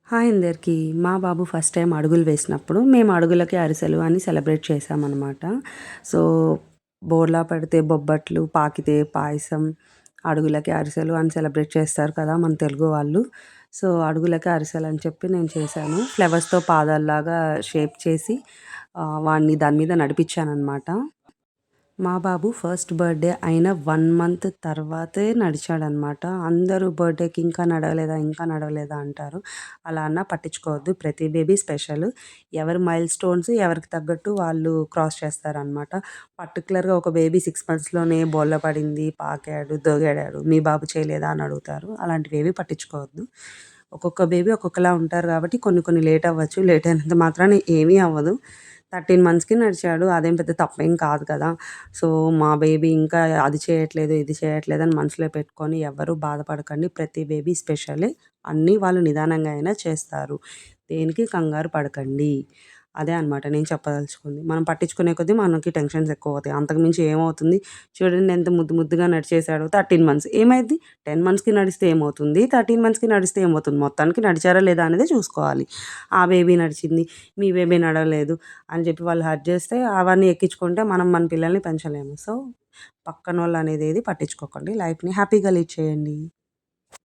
Hi అందరికీ. మా బాబు first time అడుగులు వేసినప్పుడు మేము అడుగులకి అరిసెలు అని సెలబ్రేట్ చేశామన్నమాట. సో, బోర్లా పడితే బొబ్బట్లు, పాకితే పాయసం, అడుగులకి అరిసెలు అని సెలబ్రేట్ చేస్తారు కదా మన తెలుగు వాళ్ళు. సో, అడుగులకి అరిసెలు అని చెప్పి నేను చేశాను. ఫ్లవర్స్‌తో పాదాల్లాగా షేప్ చేసి వాడిని దాని మీద నడిపించానన్నమాట. మా బాబు ఫస్ట్ బర్త్‌డే అయిన 1 మంత్ తర్వాతే నడిచాడనమాట. అందరూ బర్త్‌డేకి ఇంకా నడవలేదా, ఇంకా నడవలేదా అంటారు. అలా అన్నా పట్టించుకోవద్దు. ప్రతి బేబీ స్పెషల్. ఎవరి మైల్ స్టోన్స్ ఎవరికి తగ్గట్టు వాళ్ళు క్రాస్ చేస్తారనమాట. పర్టిక్యులర్‌గా ఒక బేబీ 6 మంత్స్‌లోనే బోర్ల పడింది, పాకాడు, దొర్లాడాడు. మీ బాబు చేయలేదా అని అడుగుతారు. అలాంటివేవి పట్టించుకోవద్దు. ఒక్కొక్క బేబీ ఒక్కొక్కలా ఉంటారు కాబట్టి కొన్ని కొన్ని లేట్ అవ్వచ్చు. లేట్ అయినంత మాత్రాన ఏమీ అవ్వదు. 13 మంత్స్‌కి నడిచాడు. అదేం పెద్ద తప్పేం కాదు కదా! సో, మా బేబీ ఇంకా అది చేయట్లేదు, ఇది చేయట్లేదు అని మనసులో పెట్టుకొని ఎవ్వరూ బాధపడకండి. ప్రతి బేబీ స్పెషలే. అన్నీ వాళ్ళు నిదానంగా అయినా చేస్తారు. దేనికి కంగారు పడకండి. అదే అనమాట నేను చెప్పదలుచుకుంది. మనం పట్టించుకునే కొద్దీ మనకి టెన్షన్స్ ఎక్కువవుతాయి. అంతకుమించి ఏమవుతుంది? చూడండి ఎంత ముద్దు ముద్దుగా నడిచేసాడో. 13 మంత్స్ ఏమైద్ది? 10 మంత్స్‌కి నడిస్తే ఏమవుతుంది? 13 మంత్స్‌కి నడిస్తే ఏమవుతుంది? మొత్తానికి నడిచారా లేదా అనేది చూసుకోవాలి. ఆ బేబీ నడిచింది, మీ బేబీ నడవలేదు అని చెప్పి వాళ్ళు హర్ట్ చేస్తే అవన్నీ ఎక్కించుకుంటే మనం మన పిల్లల్ని పెంచలేము. సో, పక్కనోళ్ళనేదేది పట్టించుకోకండి. లైఫ్‌ని హ్యాపీగా లీడ్ చేయండి.